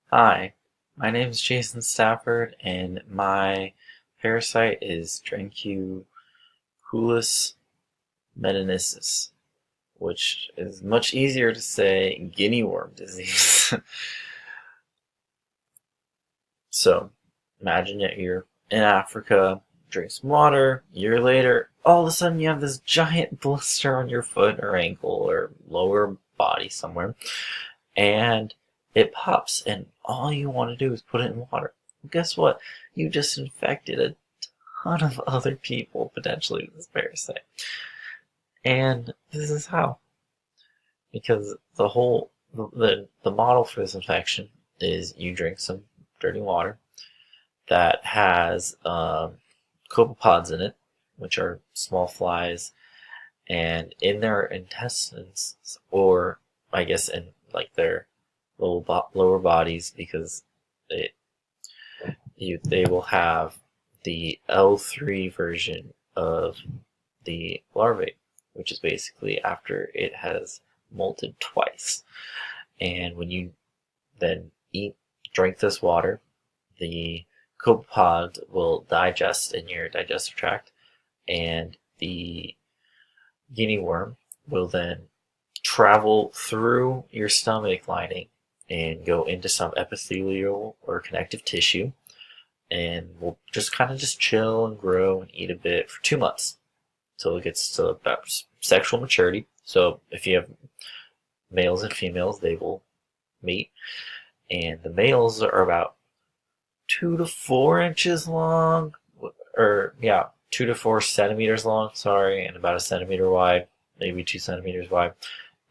Hi, my name is Jason Stafford, and my parasite is Drencuculus medenicis, which is much easier to say guinea worm disease. So, imagine that you're in Africa, drink some water, a year later, all of a sudden you have this giant blister on your foot or ankle or lower body somewhere, and it pops, and all you want to do is put it in water. Well, guess what? You just infected a ton of other people potentially with this parasite. And this is how. Because the model for this infection is you drink some dirty water that has copepods in it, which are small flies, and in their intestines, or I guess in like their lower bodies, because they they will have the L3 version of the larvae, which is basically after it has molted twice. And when you then drink this water, the copepod will digest in your digestive tract, and the guinea worm will then travel through your stomach lining and go into some epithelial or connective tissue, and will just kind of just chill and grow and eat a bit for 2 months until it gets to about sexual maturity. So if you have males and females, they will mate, and the males are about 2 to 4 inches long, or yeah, 2 to 4 centimeters long, sorry, and about a centimeter wide, maybe 2 centimeters wide.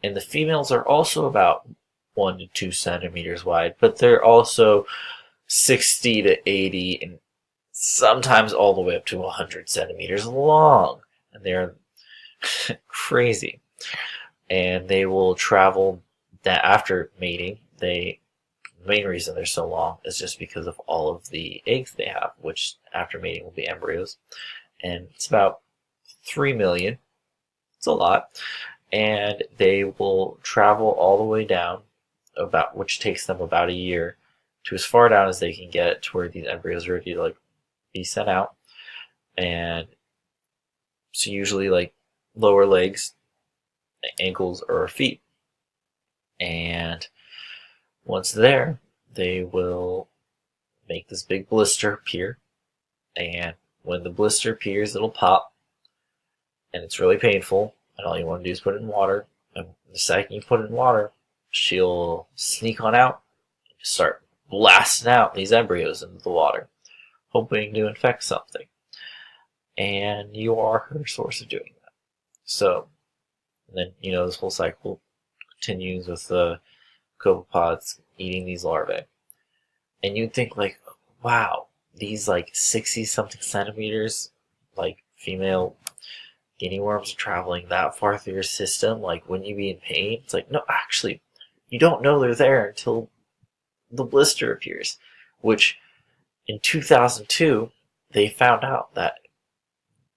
And the females are also about 1 to 2 centimeters wide, but they're also 60 to 80 and sometimes all the way up to 100 centimeters long. And they're crazy. And they will travel that after mating. The main reason they're so long is just because of all of the eggs they have, which after mating will be embryos. And it's about 3 million. It's a lot. And they will travel all the way down, which takes them about a year, to as far down as they can get to where these embryos are ready to be sent out. And so usually lower legs, ankles, or feet. And once there, they will make this big blister appear. And when the blister appears, it'll pop. And it's really painful. And all you want to do is put it in water. And the second you put it in water, she'll sneak on out and just start blasting out these embryos into the water, hoping to infect something. And you are her source of doing that. So, and then, this whole cycle continues with the copepods eating these larvae. And you'd think wow, these 60 something centimeters, female guinea worms are traveling that far through your system, wouldn't you be in pain? It's no, actually, you don't know they're there until the blister appears, which in 2002, they found out that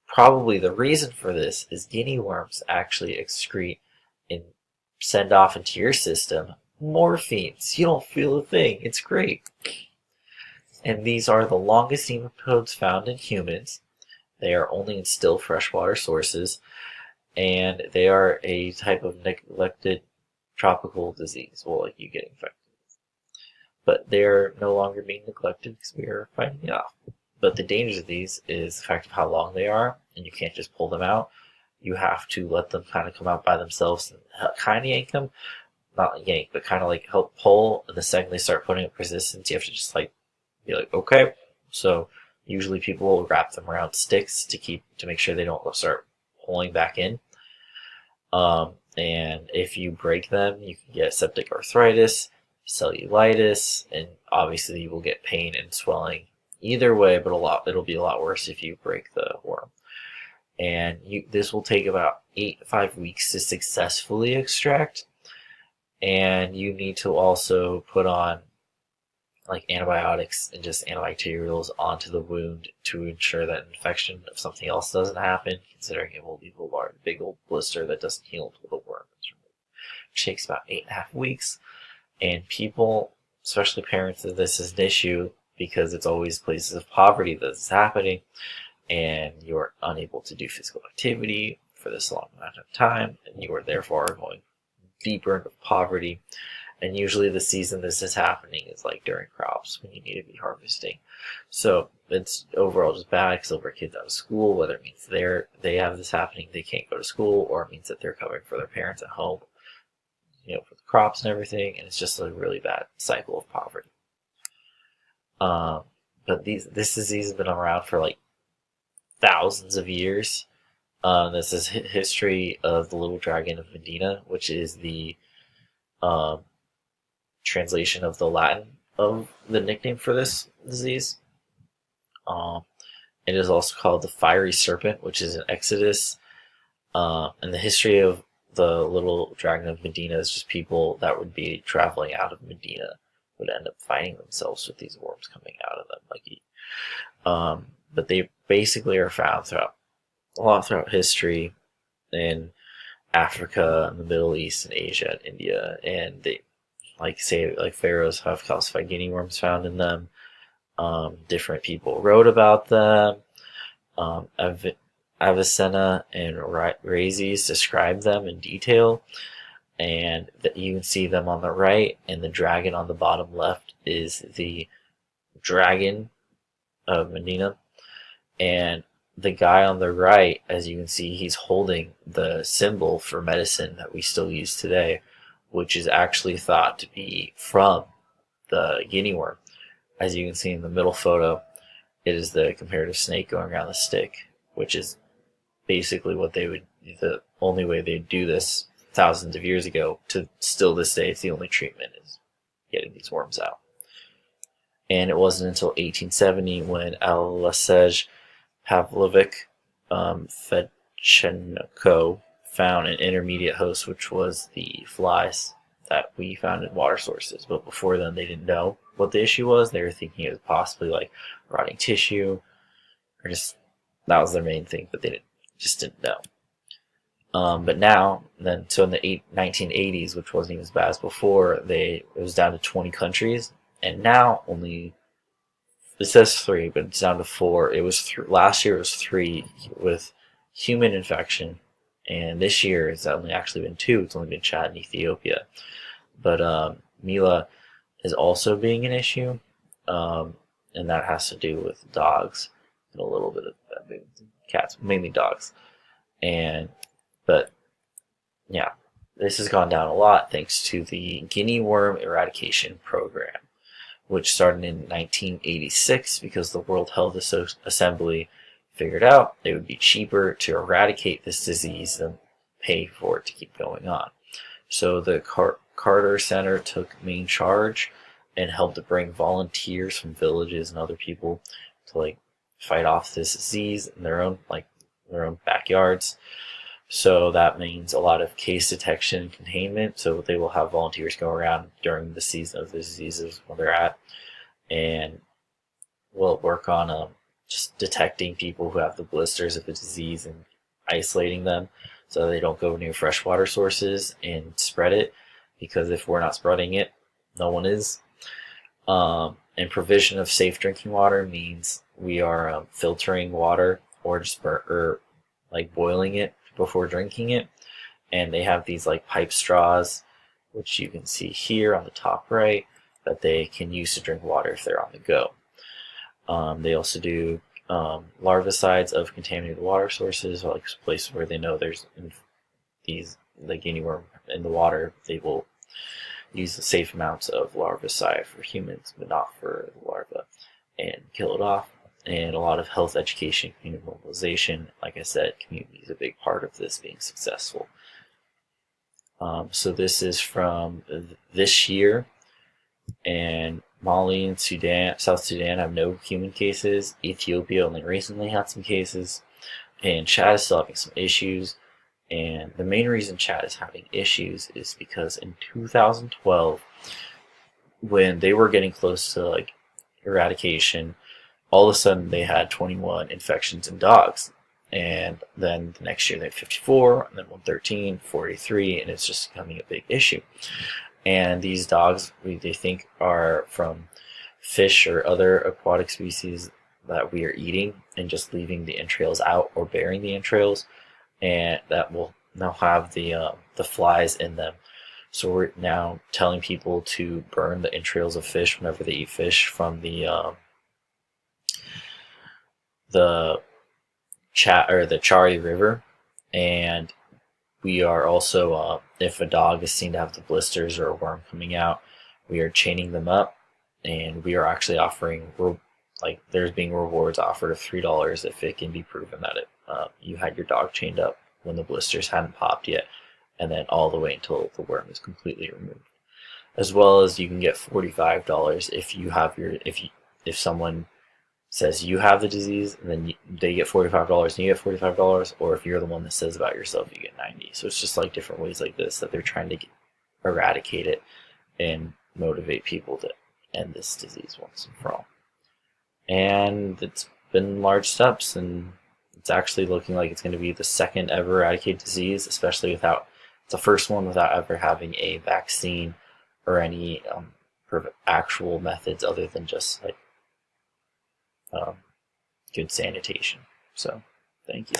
probably the reason for this is guinea worms actually excrete and send off into your system morphine. So you don't feel a thing. It's great. And these are the longest nematodes found in humans. They are only in still freshwater sources, and they are a type of neglected tropical disease. Well, you get infected. But they're no longer being neglected because we are fighting it off. But the dangers of these is the fact of how long they are, and you can't just pull them out. You have to let them kind of come out by themselves and kind of yank them. Not yank, but kind of help pull. And the second they start putting up resistance, you have to just be okay. So usually people will wrap them around sticks to make sure they don't start pulling back in. And if you break them, you can get septic arthritis, cellulitis, and obviously you will get pain and swelling either way, but it'll be a lot worse if you break the worm. And this will take about 5 weeks to successfully extract. And you need to also put on antibiotics and just antibacterials onto the wound to ensure that infection of something else doesn't happen, considering it will leave a big old blister that doesn't heal until the worm is removed. It takes about 8.5 weeks. And people especially parents, that this is an issue because it's always places of poverty that this is happening, and you're unable to do physical activity for this long amount of time, and you are therefore going deeper into poverty. And usually the season this is happening is like during crops when you need to be harvesting. So it's overall just bad because it'll break kids out of school, whether it means they have this happening, they can't go to school, or it means that they're covering for their parents at home, for the crops and everything, and it's just a really bad cycle of poverty. But this disease has been around for like thousands of years. This is history of the little dragon of Medina, which is the translation of the Latin of the nickname for this disease. It is also called the fiery serpent, which is in Exodus. And the history of the little dragon of Medina is just people that would be traveling out of Medina would end up finding themselves with these worms coming out of them. But they basically are found throughout history in Africa and the Middle East and Asia and India, and they like pharaohs have calcified guinea worms found in them. Different people wrote about them. Avicenna and Rhazes describe them in detail, and that you can see them on the right, and the dragon on the bottom left is the dragon of Medina, and the guy on the right, as you can see, he's holding the symbol for medicine that we still use today, which is actually thought to be from the guinea worm. As you can see in the middle photo, it is the comparative snake going around the stick, which is basically the only way they'd do this thousands of years ago to still this day. It's the only treatment is getting these worms out. And it wasn't until 1870 when Alexej Pavlovich Fedchenko found an intermediate host, which was the flies that we found in water sources. But before then, they didn't know what the issue was. They were thinking it was possibly like rotting tissue, or just that was their main thing, but they just didn't know. But now, so in the 1980s, which wasn't even as bad as before, it was down to 20 countries, and now only, it says 3, but it's down to 4. It was last year it was 3 with human infection, and this year it's only actually been 2. It's only been Chad and Ethiopia. But Mila is also being an issue, and that has to do with dogs and a little bit of cats, mainly dogs. But yeah, this has gone down a lot thanks to the guinea worm eradication program, which started in 1986 because the World Health Assembly figured out it would be cheaper to eradicate this disease than pay for it to keep going on. So the Carter Center took main charge and helped to bring volunteers from villages and other people to fight off this disease in their own backyards. So that means a lot of case detection and containment. So they will have volunteers go around during the season of the diseases where they're at, and we'll work on just detecting people who have the blisters of the disease and isolating them so they don't go near freshwater sources and spread it, because if we're not spreading it, no one is. And provision of safe drinking water means we are filtering water or just boiling it before drinking it. And they have these pipe straws, which you can see here on the top right, that they can use to drink water if they're on the go. They also do larvicides of contaminated water sources, or places where they know there's the guinea worm in the water. They will use the safe amounts of larvicide for humans, but not for the larva, and kill it off. And a lot of health education, community mobilization. Like I said, community is a big part of this being successful. So this is from this year, and Mali and South Sudan have no human cases. Ethiopia only recently had some cases, and Chad is still having some issues. And the main reason Chad is having issues is because in 2012, when they were getting close to eradication, all of a sudden they had 21 infections in dogs. And then the next year they had 54, and then 113, 43, and it's just becoming a big issue. And these dogs, they think are from fish or other aquatic species that we are eating and just leaving the entrails out or burying the entrails, and that will now have the flies in them. So we're now telling people to burn the entrails of fish whenever they eat fish from the the Chari River. And we are also, if a dog is seen to have the blisters or a worm coming out, we are chaining them up, and we are actually offering, there's being rewards offered of $3 if it can be proven that you had your dog chained up when the blisters hadn't popped yet, and then all the way until the worm is completely removed. As well as you can get $45 if someone says you have the disease, and then they get $45 and you get $45, or if you're the one that says about yourself, you get 90. So it's just like different ways like this that they're trying to eradicate it and motivate people to end this disease once and for all. And it's been large steps, and it's actually looking like it's going to be the second ever eradicated disease, especially it's the first one without ever having a vaccine or any actual methods other than just good sanitation. So, thank you.